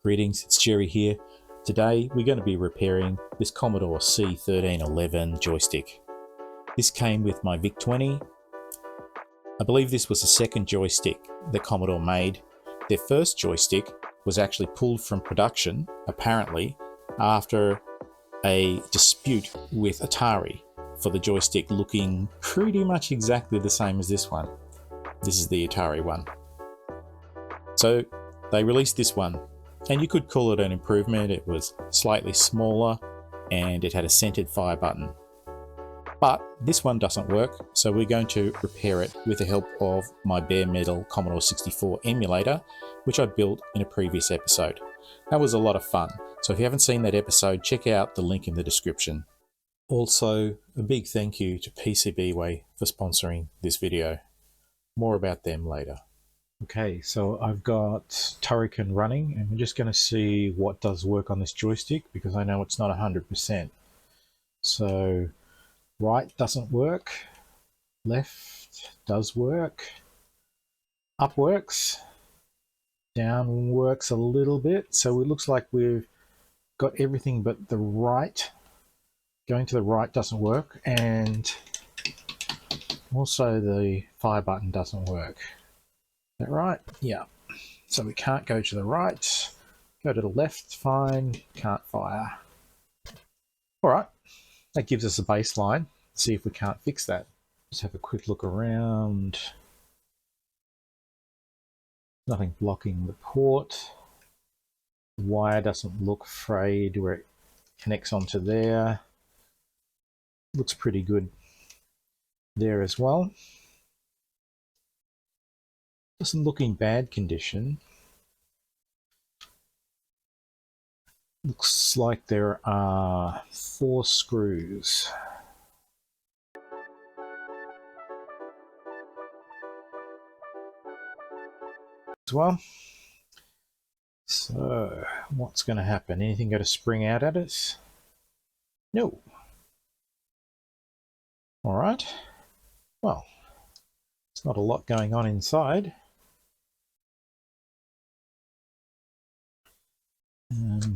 Greetings, it's Jerry here. Today we're going to be repairing this Commodore C-1311 joystick. This came with my VIC-20. I believe this was the second joystick that Commodore made. Their first joystick was actually pulled from production, apparently, after a dispute with Atari for the joystick looking pretty much exactly the same as this one. This is the Atari one. So they released this one, and you could call it an improvement. It was slightly smaller and it had a centered fire button. But this one doesn't work, so we're going to repair it with the help of my bare metal Commodore 64 Emulator, which I built in a previous episode. That was a lot of fun, so if you haven't seen that episode, check out the link in the description. Also, a big thank you to PCBWay for sponsoring this video. More about them later. Okay, so I've got Turrican running, and we're just going to see what does work on this joystick, because I know it's not 100%. So right doesn't work, left does work, up works, down works a little bit. So it looks like we've got everything but the right. Going to the right doesn't work, and also the fire button doesn't work. Is that right? Yeah. So we can't go to the right. Go to the left, fine. Can't fire. All right. That gives us a baseline. See if we can't fix that. Just have a quick look around. Nothing blocking the port. The wire doesn't look frayed where it connects onto there. Looks pretty good there as well. Doesn't look in bad condition. Looks like there are 4 screws. As well. So what's going to happen? Anything going to spring out at us? No. All right. Well, it's not a lot going on inside.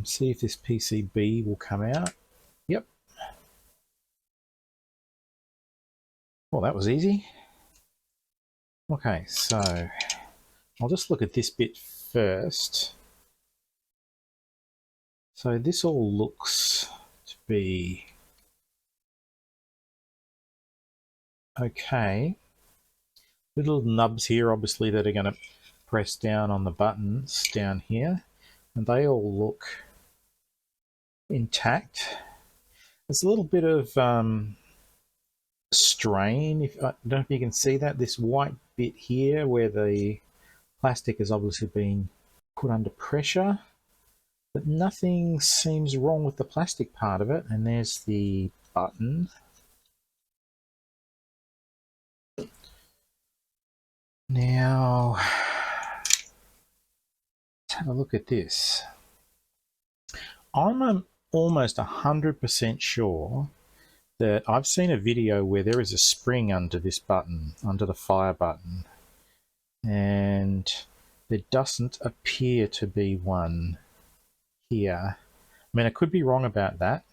See if this PCB will come out. Yep. Well, that was easy. Okay, so I'll just look at this bit first. So this all looks to be okay. Little nubs here, obviously, that are going to press down on the buttons down here, and they all look intact. There's a little bit of strain. I don't know if you can see that, this white bit here where the plastic has obviously been put under pressure, but nothing seems wrong with the plastic part of it. And there's the button. Now, let's have a look at this. I'm almost 100% sure that I've seen a video where there is a spring under this button, under the fire button, and there doesn't appear to be one here. I mean, I could be wrong about that.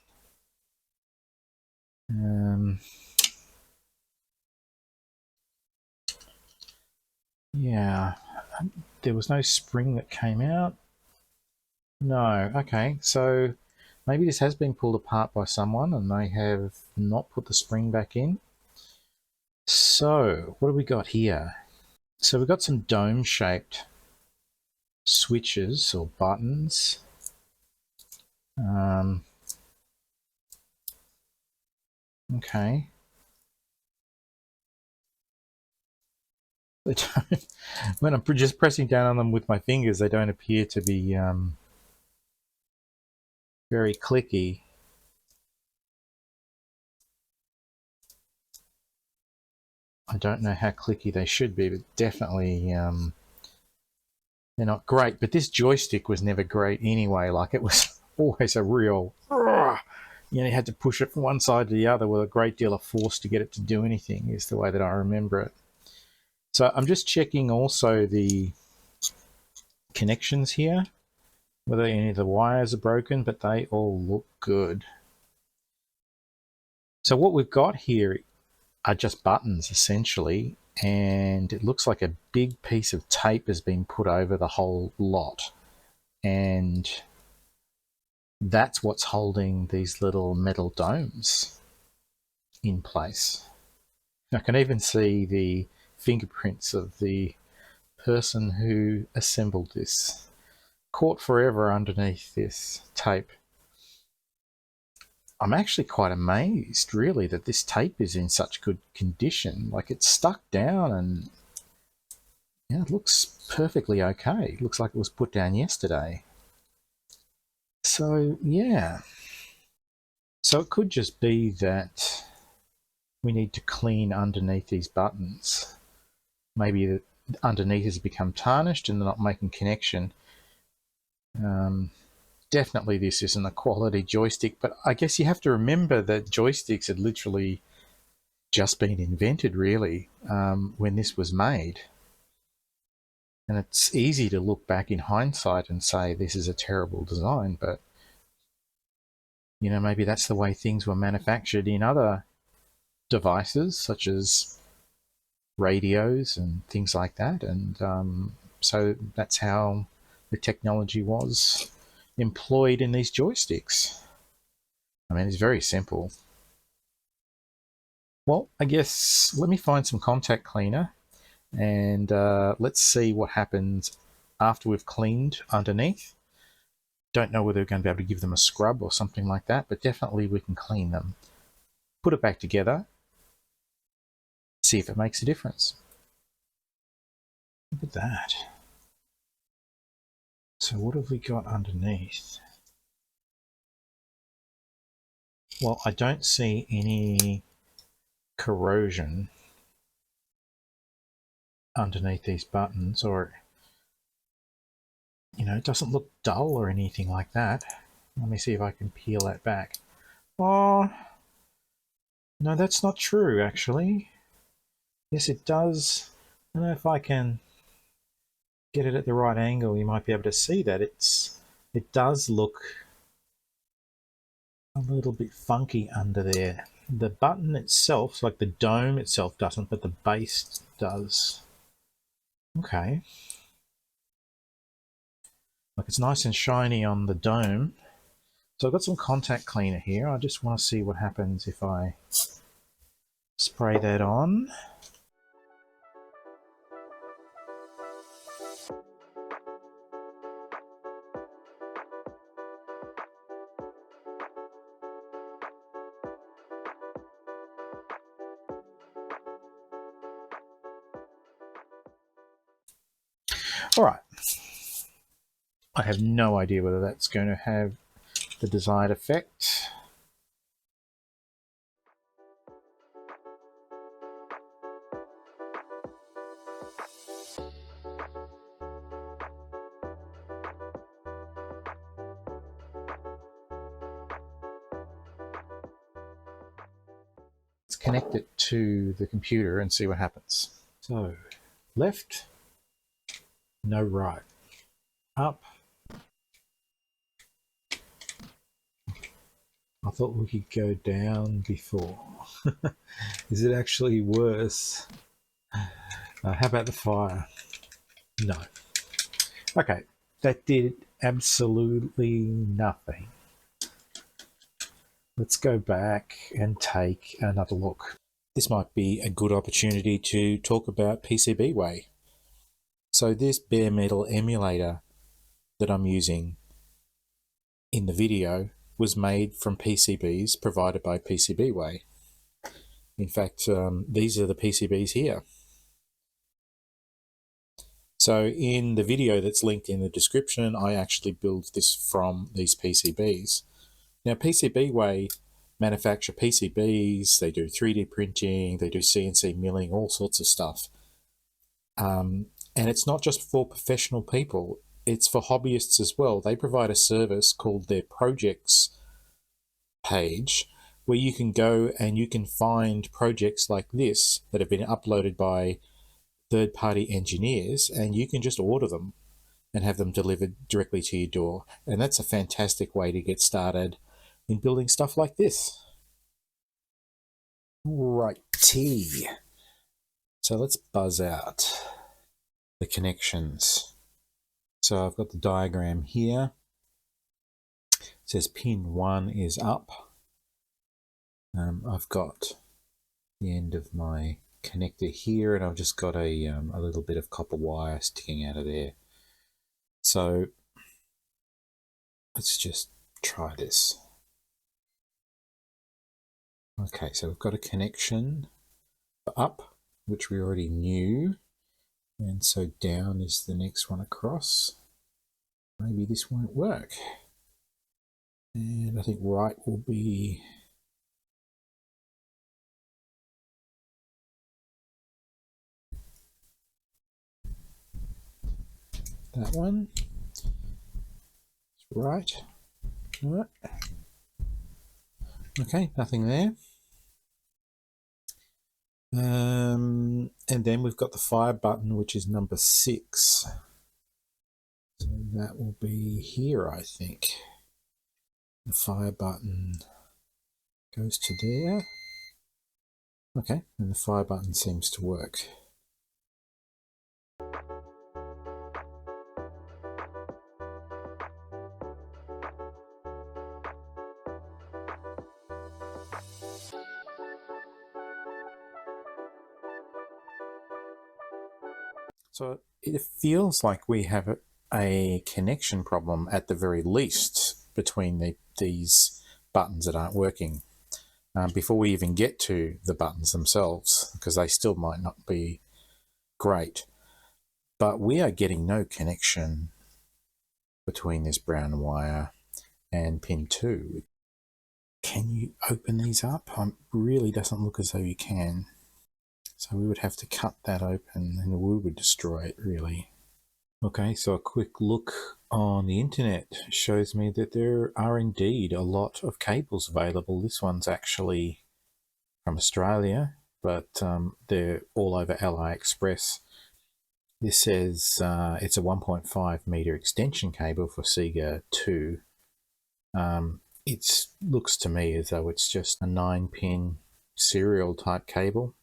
Yeah, there was no spring that came out. No, okay, so maybe this has been pulled apart by someone and they have not put the spring back in. So, what do we got here? So we've got some dome-shaped switches or buttons. Okay. When I'm just pressing down on them with my fingers, they don't appear to be very clicky. I don't know how clicky they should be, but definitely they're not great. But this joystick was never great anyway. Like, it was always a real, you know, you had to push it from one side to the other with a great deal of force to get it to do anything, is the way that I remember it. So I'm just checking also the connections here. whether any of the wires are broken, but they all look good. So what we've got here are just buttons essentially, and it looks like a big piece of tape has been put over the whole lot, and that's what's holding these little metal domes in place. I can even see the fingerprints of the person who assembled this, caught forever underneath this tape. I'm actually quite amazed, really, that this tape is in such good condition. Like, it's stuck down and yeah, it looks perfectly okay. It looks like it was put down yesterday. So, yeah. So it could just be that we need to clean underneath these buttons. Maybe the underneath has become tarnished and they're not making connection. Definitely this isn't a quality joystick, but I guess you have to remember that joysticks had literally just been invented, really, when this was made. And it's easy to look back in hindsight and say this is a terrible design, but you know, maybe that's the way things were manufactured in other devices, such as radios and things like that. And so that's how the technology was employed in these joysticks. I mean, it's very simple. Well, I guess let me find some contact cleaner and let's see what happens after we've cleaned underneath. Don't know whether we're going to be able to give them a scrub or something like that, but definitely we can clean them. Put it back together, see if it makes a difference. Look at that. So what have we got underneath? Well, I don't see any corrosion underneath these buttons, or you know, it doesn't look dull or anything like that. Let me see if I can peel that back. Oh, no, that's not true, actually. Yes, it does. I don't know if I can get it at the right angle. You might be able to see that it does look a little bit funky under there. The button itself, like the dome itself doesn't, but the base does. Okay. Like, it's nice and shiny on the dome. So I've got some contact cleaner here. I just want to see what happens if I spray that on. All right. I have no idea whether that's going to have the desired effect. Let's connect it to the computer and see what happens. So, left, no right. Up. I thought we could go down before. Is it actually worse? How about the fire? No. Okay, that did absolutely nothing. Let's go back and take another look. This might be a good opportunity to talk about PCBWay. So this bare metal emulator that I'm using in the video was made from PCBs provided by PCBWay. In fact, these are the PCBs here. So in the video that's linked in the description, I actually built this from these PCBs. Now, PCBWay manufacture PCBs, they do 3D printing, they do CNC milling, all sorts of stuff. And it's not just for professional people, it's for hobbyists as well. They provide a service called their projects page, where you can go and you can find projects like this that have been uploaded by third-party engineers, and you can just order them. and have them delivered directly to your door. And that's a fantastic way to get started in building stuff like this. Righty. So let's buzz out the connections. So I've got the diagram here. It says pin 1 is up. I've got the end of my connector here, and I've just got a little bit of copper wire sticking out of there. So let's just try this. Okay, so we've got a connection for up, which we already knew, and so down is the next one across. Maybe this won't work. And I think right will be that one. Right. Okay, nothing there. And then we've got the fire button, which is number 6. So that will be here, I think. The fire button goes to there. Okay, and the fire button seems to work. So it feels like we have a connection problem at the very least between these buttons that aren't working before we even get to the buttons themselves, because they still might not be great. But we are getting no connection between this brown wire and pin 2. Can you open these up? It really doesn't look as though you can. So we would have to cut that open and we would destroy it, really. Okay, so a quick look on the internet shows me that there are indeed a lot of cables available. This one's actually from Australia, but they're all over AliExpress. This says it's a 1.5 meter extension cable for Sega 2. It looks to me as though it's just a 9-pin serial type cable.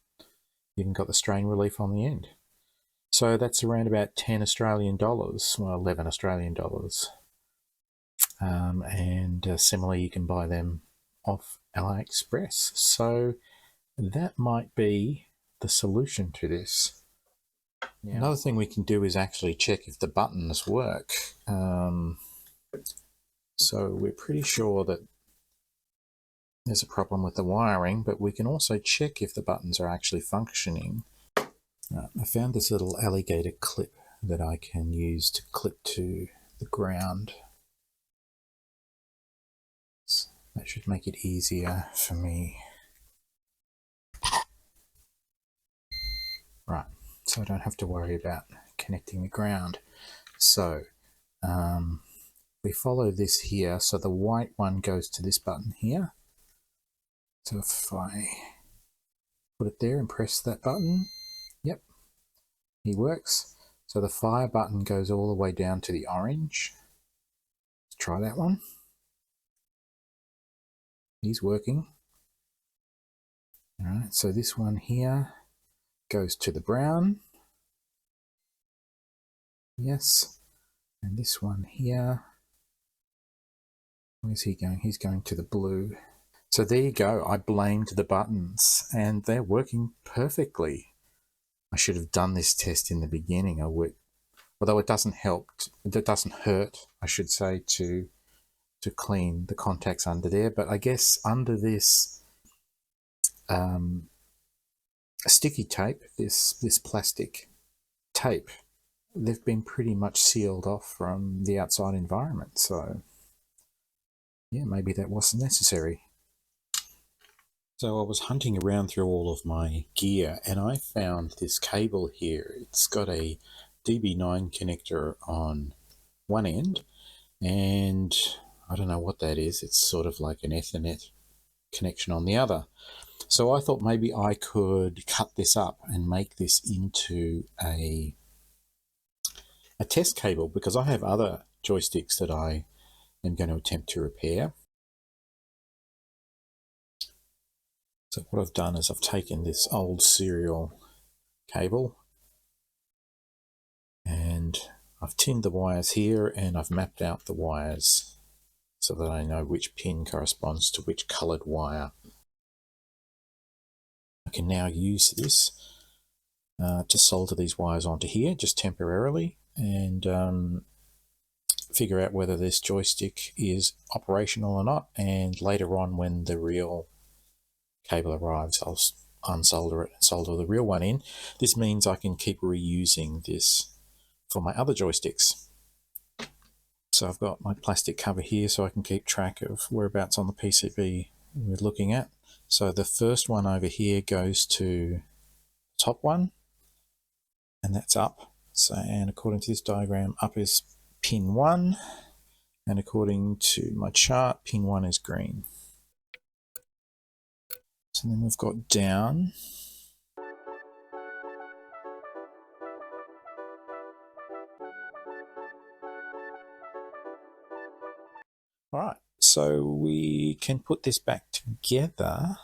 Even got the strain relief on the end. So that's around about 10 Australian dollars, well, 11 Australian dollars. And similarly, you can buy them off AliExpress. So that might be the solution to this. Now, another thing we can do is actually check if the buttons work. So we're pretty sure that there's a problem with the wiring, but we can also check if the buttons are actually functioning. I found this little alligator clip that I can use to clip to the ground. So that should make it easier for me. Right, so I don't have to worry about connecting the ground. So we follow this here, so the white one goes to this button here. So if I put it there and press that button, yep, he works. So the fire button goes all the way down to the orange. Let's try that one. He's working. All right, so this one here goes to the brown. Yes. And this one here, where's he going? He's going to the blue. So there you go. I blamed the buttons and they're working perfectly. I should have done this test in the beginning. Although it doesn't help, it doesn't hurt, I should say, to clean the contacts under there. But I guess under this sticky tape, this plastic tape, they've been pretty much sealed off from the outside environment. So yeah, maybe that wasn't necessary. So I was hunting around through all of my gear and I found this cable here. It's got a DB9 connector on one end and I don't know what that is. It's sort of like an Ethernet connection on the other. So I thought maybe I could cut this up and make this into an a test cable because I have other joysticks that I am going to attempt to repair. So what I've done is I've taken this old serial cable and I've tinned the wires here, and I've mapped out the wires so that I know which pin corresponds to which coloured wire. I can now use this to solder these wires onto here just temporarily, and figure out whether this joystick is operational or not, and later on when the real cable arrives I'll unsolder it and solder the real one in. This means I can keep reusing this for my other joysticks. So I've got my plastic cover here so I can keep track of whereabouts on the PCB we're looking at. So the first one over here goes to the top one, and that's up. So, and according to this diagram, up is pin 1, and according to my chart, pin 1 is green. So then we've got down. Alright, so we can put this back together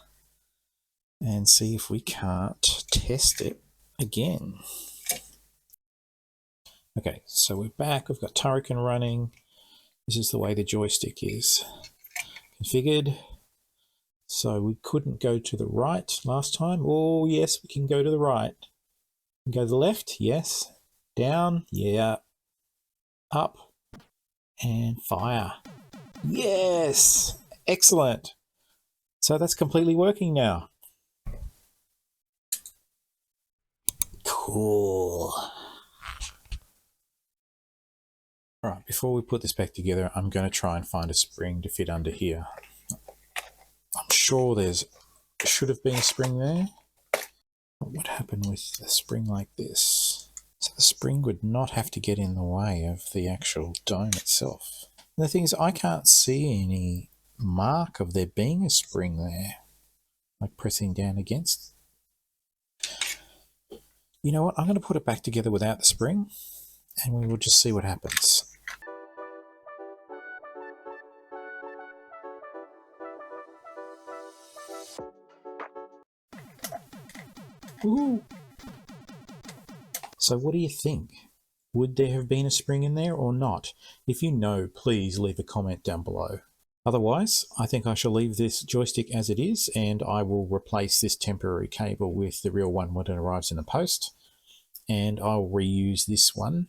and see if we can't test it again. Okay, so we're back, we've got Turrican running. This is the way the joystick is configured. So we couldn't go to the right last time. Oh yes, we can go to the right. Go to the left, yes. Down, yeah. Up, and fire. Yes! Excellent! So that's completely working now. Cool. Alright, before we put this back together, I'm going to try and find a spring to fit under here. I'm sure there should have been a spring there. What would happen with a spring like this? So the spring would not have to get in the way of the actual dome itself. And the thing is, I can't see any mark of there being a spring there, like pressing down against. You know what, I'm going to put it back together without the spring, and we will just see what happens. Ooh. So what do you think? Would there have been a spring in there or not? If you know, please leave a comment down below. Otherwise, I think I shall leave this joystick as it is, and I will replace this temporary cable with the real one when it arrives in the post. And I'll reuse this one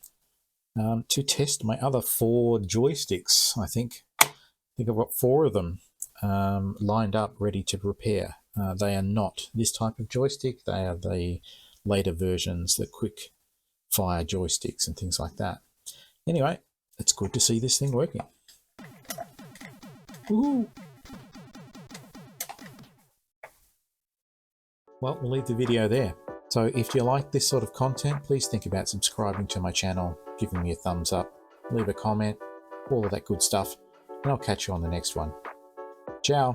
to test my other 4 joysticks. I think I've got 4 of them lined up ready to repair. They are not this type of joystick. They are the later versions, the quick fire joysticks and things like that. Anyway, it's good to see this thing working. Woohoo! Well, we'll leave the video there. So if you like this sort of content, please think about subscribing to my channel, giving me a thumbs up, leave a comment, all of that good stuff, and I'll catch you on the next one. Ciao!